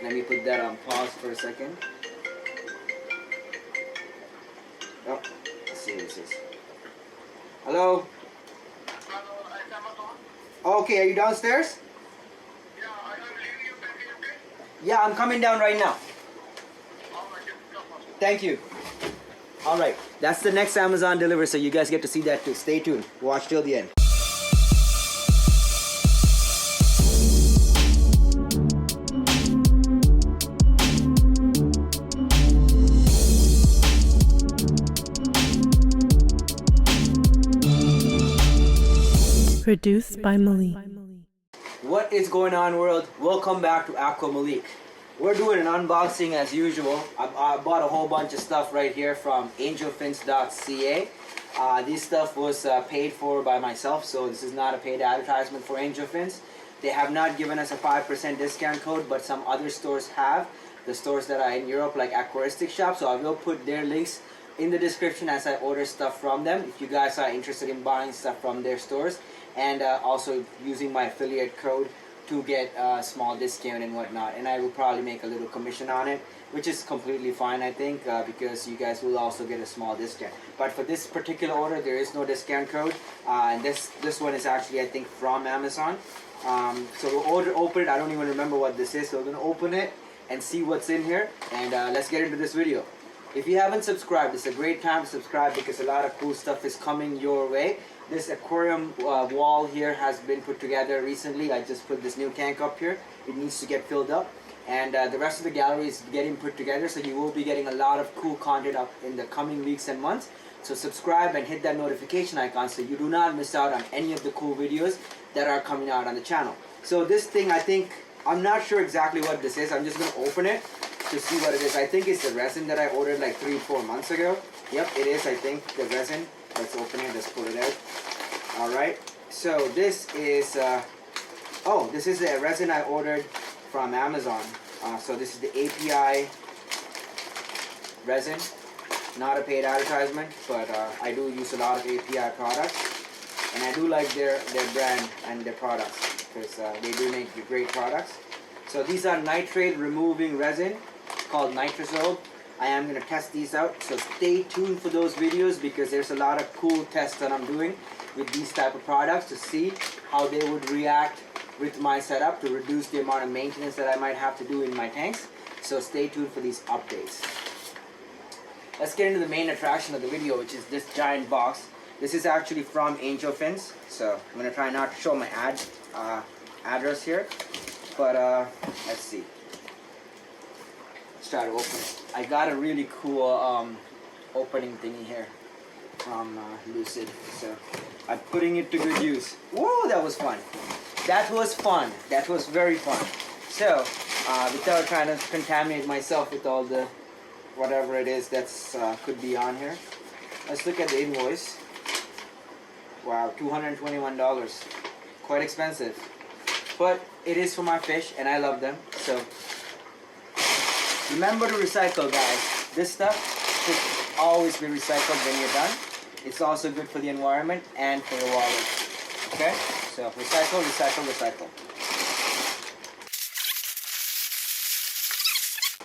Let me put that on pause for a second. Oh, let's see what this is. Hello? Okay, are you downstairs? Yeah, I'm coming down right now. Thank you. Alright, that's the next Amazon delivery, so you guys get to see that too. Stay tuned. Watch till the end. Produced by Malik. What is going on, world? Welcome back to Aqua Malik. We're doing an unboxing as usual. I bought a whole bunch of stuff right here from Angelfins.ca. This stuff was paid for by myself, so this is not a paid advertisement for Angelfins. They have not given us a 5% discount code, but some other stores have. The stores that are in Europe, like Aquaristic Shop, so I will put their links in the description as I order stuff from them, if you guys are interested in buying stuff from their stores, and also using my affiliate code to get a small discount and whatnot. And I will probably make a little commission on it, which is completely fine, I think, because you guys will also get a small discount. But for this particular order, there is no discount code, and this one is actually, I think, from Amazon. So we'll open it. I don't even remember what this is, so we're going to open it and see what's in here, and let's get into this video. If you haven't subscribed, it's a great time to subscribe because a lot of cool stuff is coming your way. This aquarium wall here has been put together recently. I just put this new tank up here. It needs to get filled up. And the rest of the gallery is getting put together, so you will be getting a lot of cool content up in the coming weeks and months. So subscribe and hit that notification icon so you do not miss out on any of the cool videos that are coming out on the channel. So this thing, I think, I'm not sure exactly what this is. I'm just going to open it to see what it is. I think it's the resin that I ordered like 3-4 months ago. Yep, it is, I think, the resin. Let's open it, let's pull it out. Alright, so this is, this is the resin I ordered from Amazon. So this is the API resin. Not a paid advertisement, but I do use a lot of API products. And I do like their brand and their products, because they do make great products. So these are nitrate removing resin called Nitrate. I am going to test these out, so stay tuned for those videos because there's a lot of cool tests that I'm doing with these type of products to see how they would react with my setup to reduce the amount of maintenance that I might have to do in my tanks. So stay tuned for these updates. Let's get into the main attraction of the video, which is this giant box. This is actually from Angelfins, so I'm going to try not to show my address here, but let's see. Let's try to open it. I got a really cool opening thingy here from Lucid, so I'm putting it to good use. Whoa, that was fun. That was fun. That was very fun. So, without trying to contaminate myself with all the whatever it is that's could be on here, let's look at the invoice. Wow, $221. Quite expensive. But it is for my fish and I love them. So remember to recycle, guys. This stuff should always be recycled when you're done. It's also good for the environment and for your wallet. Okay? So recycle, recycle, recycle.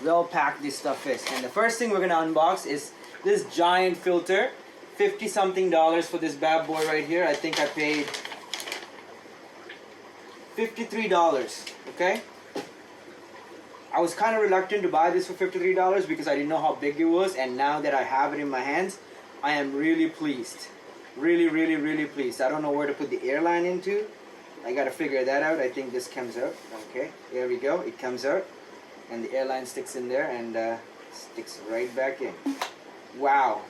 Well packed this stuff is. And the first thing we're going to unbox is this giant filter. $50-something for this bad boy right here. I think I paid $53, okay? I was kind of reluctant to buy this for $53 because I didn't know how big it was, and now that I have it in my hands, I am really pleased. Really, really, really pleased. I don't know where to put the airline into. I gotta figure that out. I think this comes out. Okay, there we go. It comes out, and the airline sticks in there and sticks right back in. Wow.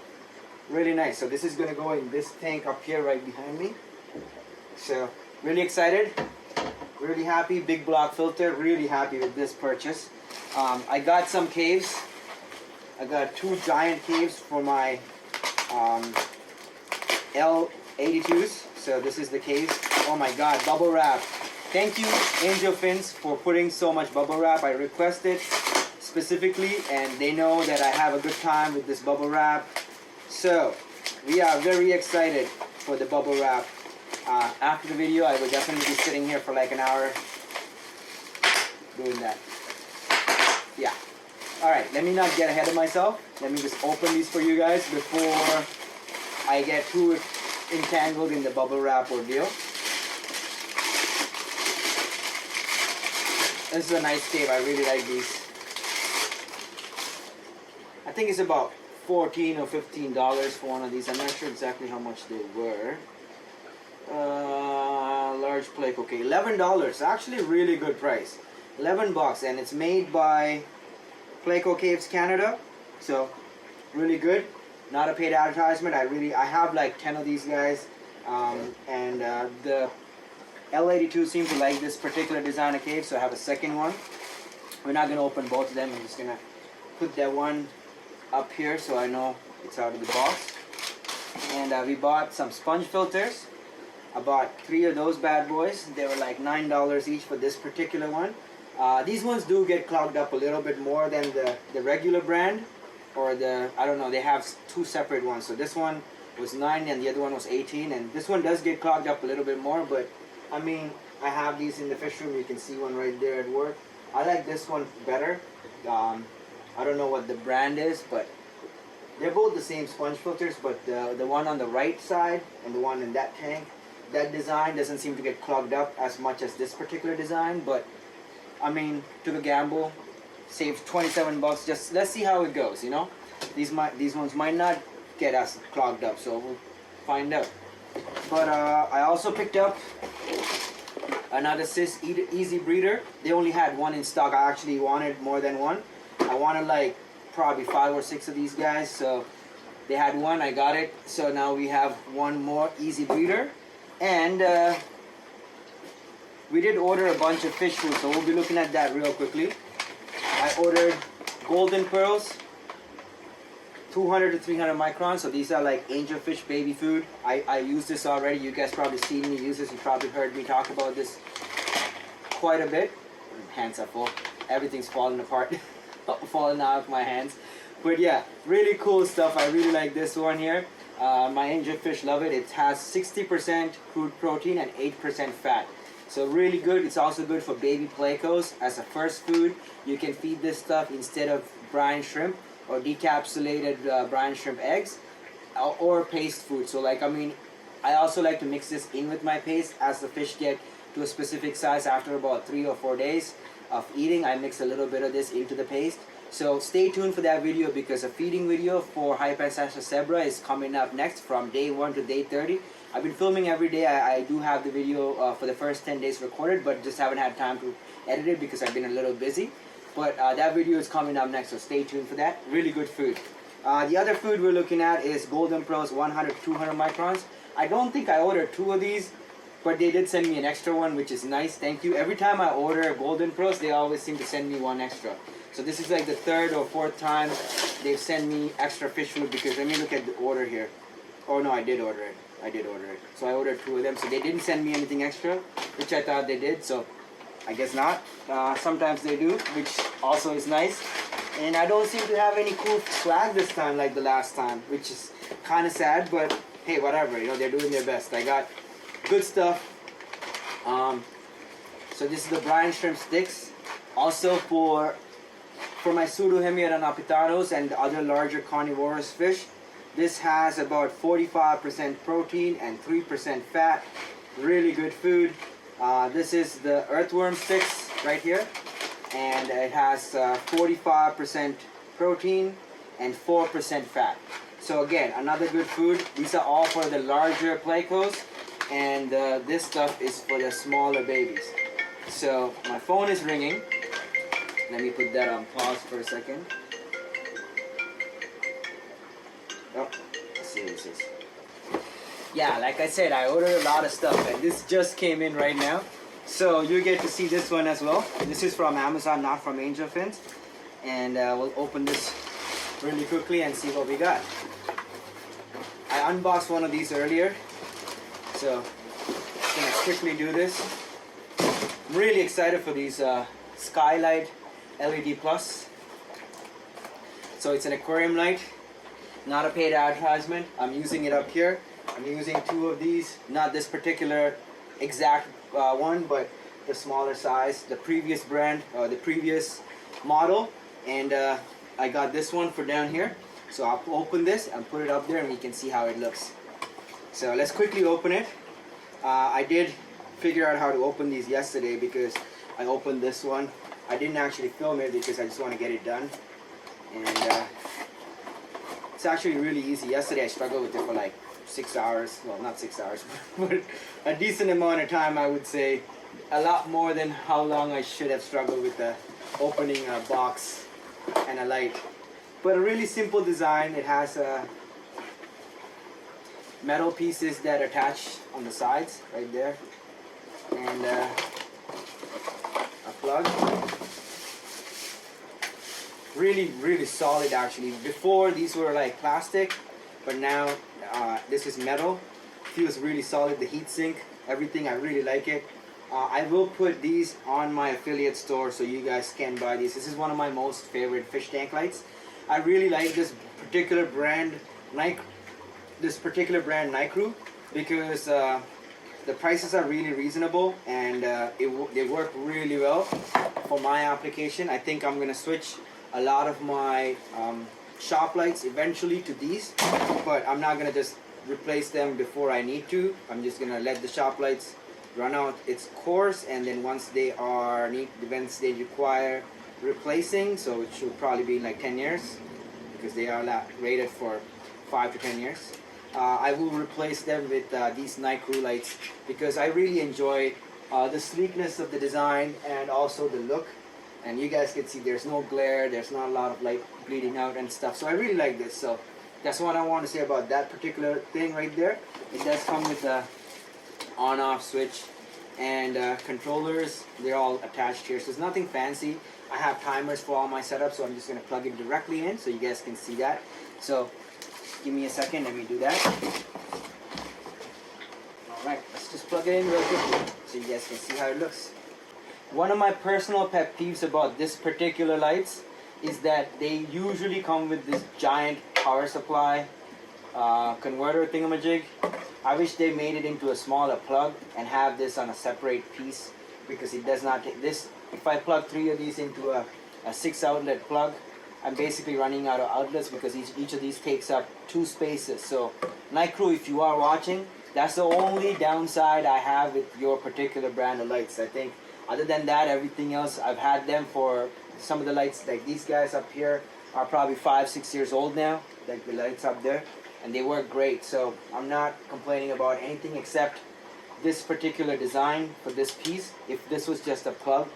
Really nice. So this is going to go in this tank up here right behind me. So really excited, really happy. Big block filter, really happy with this purchase. I got some caves. I got 2 giant caves for my L82s. So this is the caves. Oh my god, bubble wrap. Thank you Angelfins for putting so much bubble wrap. I requested specifically and they know that I have a good time with this bubble wrap. So, we are very excited for the bubble wrap. After the video, I will definitely be sitting here for like an hour doing that. yeah. Alright, let me not get ahead of myself. Let me just open these for you guys before I get too entangled in the bubble wrap ordeal. This is a nice tape. I really like these. I think it's about $14 or $15 for one of these. I'm not sure exactly how much they were. Large plate, okay, $11. Actually, really good price. $11, and it's made by Placo Caves Canada, so really good. Not a paid advertisement. I have like 10 of these guys, and the L82 seems to like this particular design of cave, so I have a second one. We're not gonna open both of them. I'm just gonna put that one up here so I know it's out of the box. And we bought some sponge filters. I bought 3 of those bad boys. They were like $9 each for this particular one. These ones do get clogged up a little bit more than the regular brand, or I don't know, they have 2 separate ones. So this one was 9 and the other one was 18, and this one does get clogged up a little bit more, but I mean, I have these in the fish room. You can see one right there at work. I like this one better. I don't know what the brand is, but they're both the same sponge filters, but the one on the right side and the one in that tank, that design doesn't seem to get clogged up as much as this particular design, but I mean, took a gamble, saved $27. Just let's see how it goes, you know. These ones might not get us clogged up, so we'll find out. But I also picked up another Sis Easy Breeder. They only had one in stock. I actually wanted more than one. I wanted like probably 5 or 6 of these guys, so they had one, I got it. So now we have one more Easy Breeder. And we did order a bunch of fish food, so we'll be looking at that real quickly. I ordered golden pearls, 200 to 300 microns, so these are like angelfish baby food. I used this already. You guys probably seen me use this. You probably heard me talk about this quite a bit. Hands are full. Everything's falling apart, falling out of my hands. But yeah, really cool stuff. I really like this one here. My angelfish love it. It has 60% crude protein and 8% fat. So really good. It's also good for baby plecos as a first food. You can feed this stuff instead of brine shrimp or decapsulated brine shrimp eggs or paste food. So like, I mean, I also like to mix this in with my paste as the fish get to a specific size. After about 3 or 4 days of eating, I mix a little bit of this into the paste. So stay tuned for that video, because a feeding video for Hypansasha Zebra is coming up next from day 1 to day 30. I've been filming every day. I do have the video for the first 10 days recorded, but just haven't had time to edit it because I've been a little busy. But that video is coming up next, so stay tuned for that. Really good food. The other food we're looking at is Golden Pearls 100 to 200 microns. I don't think I ordered 2 of these, but they did send me an extra one, which is nice. Thank you. Every time I order Golden Pearls, they always seem to send me one extra. So this is like the 3rd or 4th time they've sent me extra fish food, because let me look at the order here. Oh no, I did order it. So I ordered 2 of them. So they didn't send me anything extra, which I thought they did. So I guess not. Sometimes they do, which also is nice. And I don't seem to have any cool swag this time like the last time, which is kind of sad, but hey, whatever. You know, they're doing their best. I got good stuff. So this is the brine shrimp sticks. Also for my Pseudohemiata napitanos and the other larger carnivorous fish, this has about 45% protein and 3% fat. Really good food. This is the earthworm sticks right here, and it has 45% protein and 4% fat. So again, another good food. These are all for the larger plecos, and this stuff is for the smaller babies. So my phone is ringing. Let me put that on pause for a second. Oh, let's see what this is. Yeah, like I said, I ordered a lot of stuff, and this just came in right now. So you get to see this one as well. This is from Amazon, not from Angelfins. And we'll open this really quickly and see what we got. I unboxed one of these earlier, so I'm gonna quickly do this. I'm really excited for these Skylight LED Plus. So it's an aquarium light, not a paid advertisement. I'm using it up here. I'm using 2 of these, not this particular exact one, but the smaller size. The previous brand, the previous model and I got this one for down here. So I'll open this and put it up there and we can see how it looks. So let's quickly open it. I did figure out how to open these yesterday because I opened this one. I didn't actually film it because I just want to get it done. And it's actually really easy. Yesterday I struggled with it for like 6 hours. Well, not 6 hours, but a decent amount of time, I would say. A lot more than how long I should have struggled with opening a box and a light. But a really simple design. It has metal pieces that attach on the sides right there, and a plug. Really solid actually. Before these were like plastic, but now this is metal. Feels really solid. The heat sink, everything, I really like it. I will put these on my affiliate store so you guys can buy these. This is one of my most favorite fish tank lights. I really like this particular brand Nitrate, because the prices are really reasonable, and they work really well for my application. I think I'm gonna switch a lot of my shop lights eventually to these, but I'm not gonna just replace them before I need to. I'm just gonna let the shop lights run out its course, and then once they require replacing, so it should probably be like 10 years because they are rated for 5 to 10 years. I will replace them with these nitrate lights because I really enjoy the sleekness of the design and also the look. And you guys can see there's no glare, there's not a lot of light bleeding out and stuff. So I really like this. So that's what I want to say about that particular thing right there. It does come with a on-off switch and controllers. They're all attached here. So it's nothing fancy. I have timers for all my setups, so I'm just going to plug it directly in so you guys can see that. So give me a second, let me do that. Alright, let's just plug it in real quickly so you guys can see how it looks. One of my personal pet peeves about this particular lights is that they usually come with this giant power supply converter thingamajig. I wish they made it into a smaller plug and have this on a separate piece, because it does not take this. If I plug 3 of these into a 6 outlet plug, I'm basically running out of outlets because each of these takes up 2 spaces. So night crew, if you are watching, that's the only downside I have with your particular brand of lights. I think other than that, everything else, I've had them for some of the lights, like these guys up here are probably 5-6 years old now, like the lights up there, and they work great. So I'm not complaining about anything except this particular design for this piece. If this was just a plug,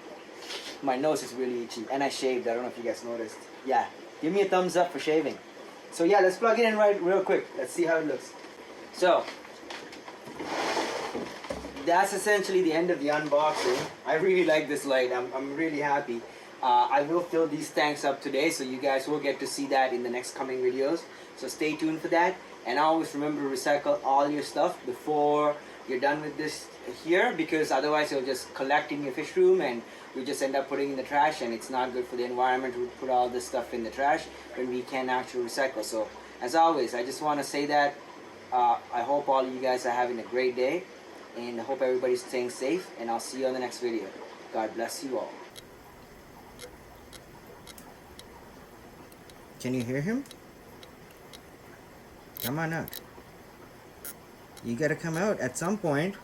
my nose is really itchy, and I shaved. I don't know if you guys noticed. Yeah, give me a thumbs up for shaving. So yeah, let's plug it in real quick. Let's see how it looks. So that's essentially the end of the unboxing. I really like this light. I'm really happy. I will fill these tanks up today, so you guys will get to see that in the next coming videos. So stay tuned for that. And always remember to recycle all your stuff before you're done with this here, because otherwise it'll just collect in your fish room and we just end up putting in the trash, and it's not good for the environment to put all this stuff in the trash when we can actually recycle. So as always, I just want to say that I hope all of you guys are having a great day, and I hope everybody's staying safe, and I'll see you on the next video. God bless you all. Can you hear him? Come on out. You gotta come out at some point.